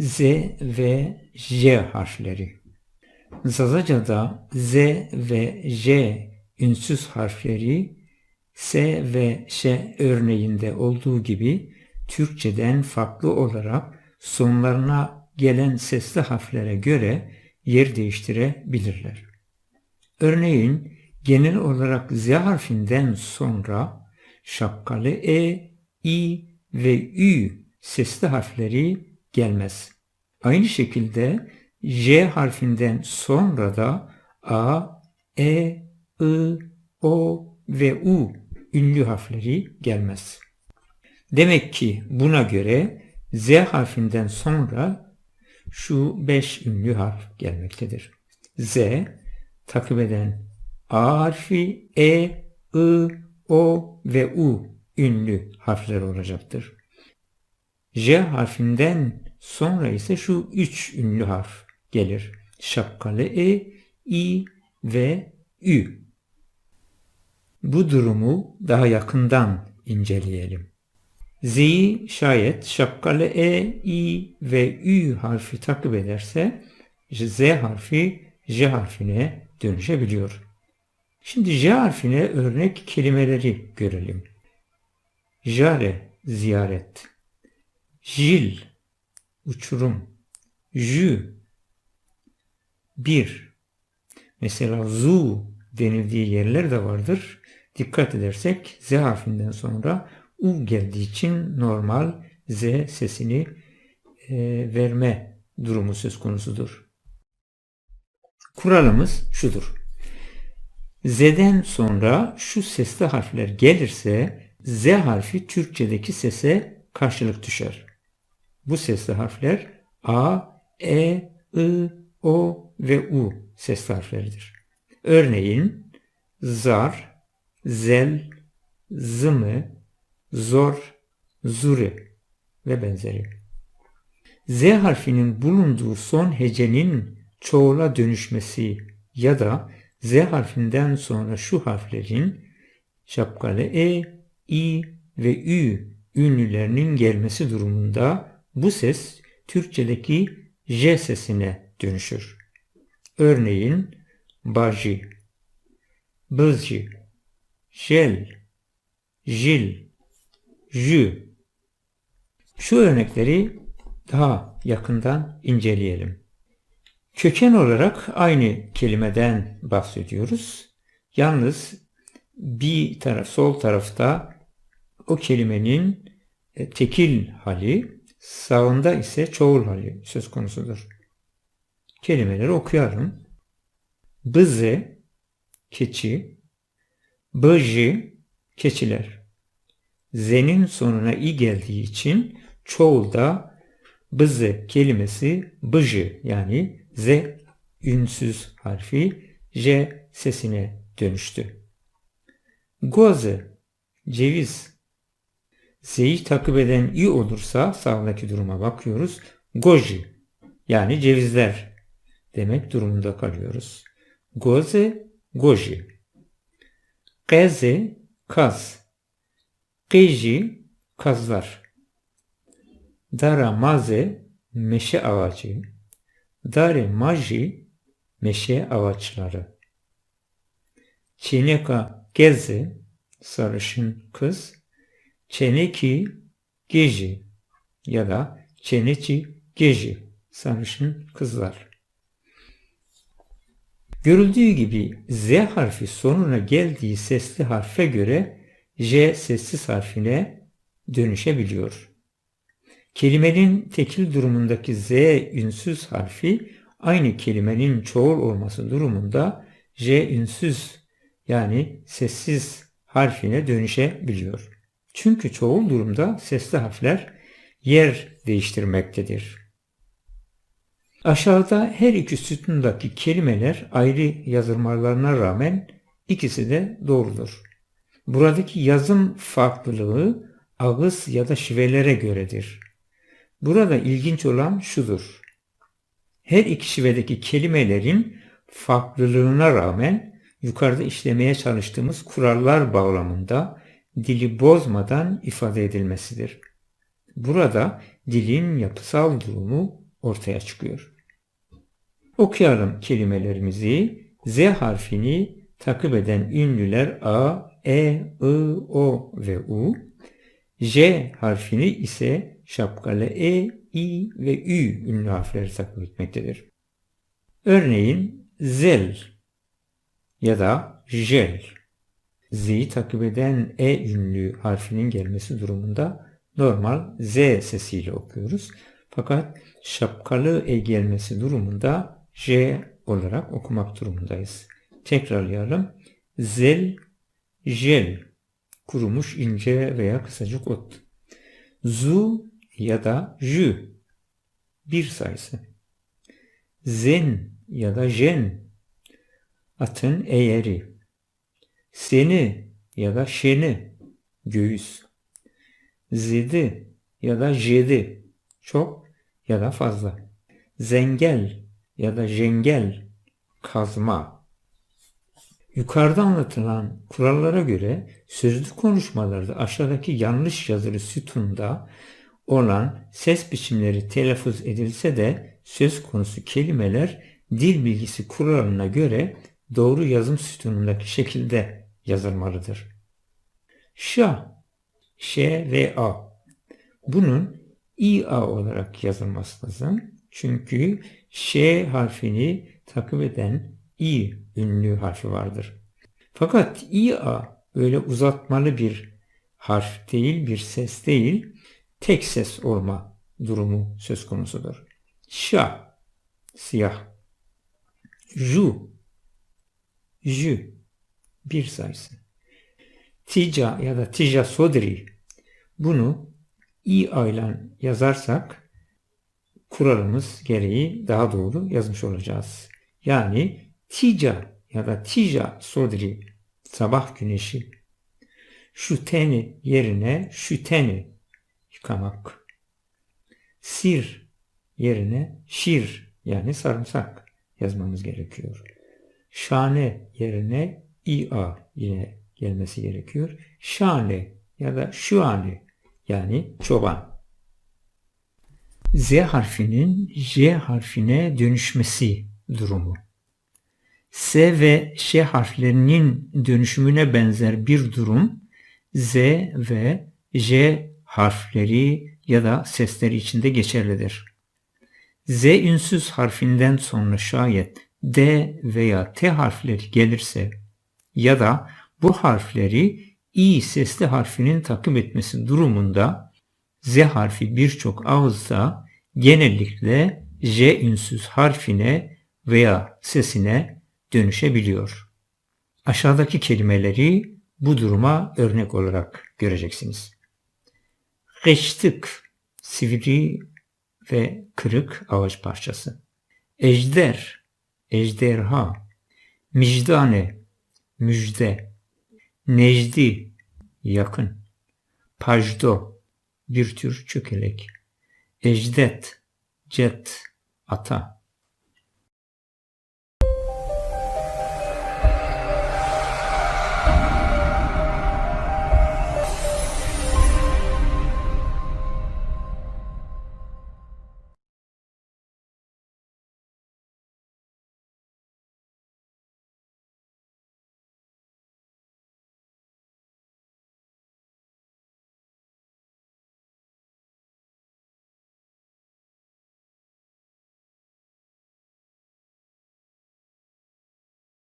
Z ve J harfleri. Zazaca'da Z ve J ünsüz harfleri S ve Ş örneğinde olduğu gibi Türkçeden farklı olarak sonlarına gelen sesli harflere göre yer değiştirebilirler. Örneğin genel olarak Z harfinden sonra şapkalı E, İ ve Ü sesli harfleri gelmez. Aynı şekilde J harfinden sonra da A, E, I, O ve U ünlü harfleri gelmez. Demek ki buna göre Z harfinden sonra şu 5 ünlü harf gelmektedir. Z, takip eden A harfi, E, I, O ve U ünlü harfler olacaktır. J harfinden sonra ise şu 3 ünlü harf gelir. Şapkalı E, İ ve Ü. Bu durumu daha yakından inceleyelim. Z'yi şayet şapkalı E, İ ve Ü harfi takip ederse Z harfi J harfine dönüşebiliyor. Şimdi J harfine örnek kelimeleri görelim. Jare, ziyaret. Jil, uçurum. Jü, bir. Mesela zu denildiği yerler de vardır. Dikkat edersek Z harfinden sonra U geldiği için normal Z sesini verme durumu söz konusudur. Kuralımız şudur. Z'den sonra şu sesli harfler gelirse Z harfi Türkçedeki sese karşılık düşer. Bu sesli harfler A, E, I, O ve U sesli harfleridir. Örneğin zar, zel, zımı, zor, zuri ve benzeri. Z harfinin bulunduğu son hecenin çoğula dönüşmesi ya da Z harfinden sonra şu harflerin şapkalı E, İ ve Ü ünlülerinin gelmesi durumunda bu ses Türkçedeki J sesine dönüşür. Örneğin baji, bızcı, jel, jil, jü. Şu örnekleri daha yakından inceleyelim. Köken olarak aynı kelimeden bahsediyoruz. Yalnız sol tarafta o kelimenin tekil hali, sağında ise çoğul hali söz konusudur. Kelimeleri okuyalım. Bızı, keçi, bıcı, keçiler. Z'nin sonuna i geldiği için çoğulda bızı kelimesi bıcı yani Z ünsüz harfi J sesine dönüştü. Goze, ceviz. Z'yi takip eden i olursa sağdaki duruma bakıyoruz. Goji yani cevizler demek durumunda kalıyoruz. Goze, goji. Keze, kaz. Keyji, kazlar. Daramaze, meşe ağacı. Dare maji, meşe ağaçları. Çeneka geze, sarışın kız. Çeneki geji ya da çeneci geji, sarışın kızlar. Görüldüğü gibi Z harfi sonuna geldiği sesli harfe göre J sessiz harfine dönüşebiliyor. Kelimenin tekil durumundaki Z ünsüz harfi aynı kelimenin çoğul olması durumunda J ünsüz yani sessiz harfine dönüşebiliyor. Çünkü çoğul durumda sesli harfler yer değiştirmektedir. Aşağıda her iki sütundaki kelimeler ayrı yazılmalarına rağmen ikisi de doğrudur. Buradaki yazım farklılığı ağız ya da şivelere göredir. Burada ilginç olan şudur. Her iki şivedeki kelimelerin farklılığına rağmen yukarıda işlemeye çalıştığımız kurallar bağlamında dili bozmadan ifade edilmesidir. Burada dilin yapısal durumu ortaya çıkıyor. Okuyalım kelimelerimizi. Z harfini takip eden ünlüler A, E, I, O ve U. J harfini ise şapkalı E, I ve Ü ünlü harfleri takip etmektedir. Örneğin zel ya da jel. Z'yi takip eden E ünlü harfinin gelmesi durumunda normal Z sesiyle okuyoruz. Fakat şapkalı E gelmesi durumunda J olarak okumak durumundayız. Tekrarlayalım. Zel, jel, kurumuş ince veya kısacık ot. Zu ya da jü, bir sayısı. Zen ya da jen, atın eğeri. Seni ya da şeni, göğüs. Zedi ya da jedi, çok ya da fazla. Zengel ya da jengel, kazma. Yukarıda anlatılan kurallara göre sözlü konuşmalarda aşağıdaki yanlış yazılı sütunda olan ses biçimleri telaffuz edilse de söz konusu kelimeler dil bilgisi kuralına göre doğru yazım sütunundaki şekilde yazılmalıdır. Şa, ş ve a. Bunun ia olarak yazılması lazım. Çünkü ş harfini takip eden i ünlü harfi vardır. Fakat ia böyle uzatmalı bir harf değil, bir ses değil, tek ses olma durumu söz konusudur. Şa, siyah. Ju, jü, bir sayısı. Tica ya da tija sodri, bunu ia ile yazarsak kuralımız gereği daha doğru yazmış olacağız. Yani tica ya da tija sodri, sabah güneşi. Şuteni yerine şüteni, yıkamak. Sir yerine şir, yani sarımsak yazmamız gerekiyor. Şane yerine ia yine gelmesi gerekiyor. Şane ya da şuane, yani çoban. Z harfinin J harfine dönüşmesi durumu. S ve Ş harflerinin dönüşümüne benzer bir durum Z ve J harfleri ya da sesleri içinde geçerlidir. Z ünsüz harfinden sonra şayet D veya T harfleri gelirse ya da bu harfleri İ sesli harfinin takip etmesi durumunda Z harfi birçok ağızda genellikle J ünsüz harfine veya sesine dönüşebiliyor. Aşağıdaki kelimeleri bu duruma örnek olarak göreceksiniz. Reçtık, sivri ve kırık ağaç parçası. Ejder, ejderha. Müjdane, müjde. Necdi, yakın. Pajdo, bir tür çökelek. Ecdet, cet, ata.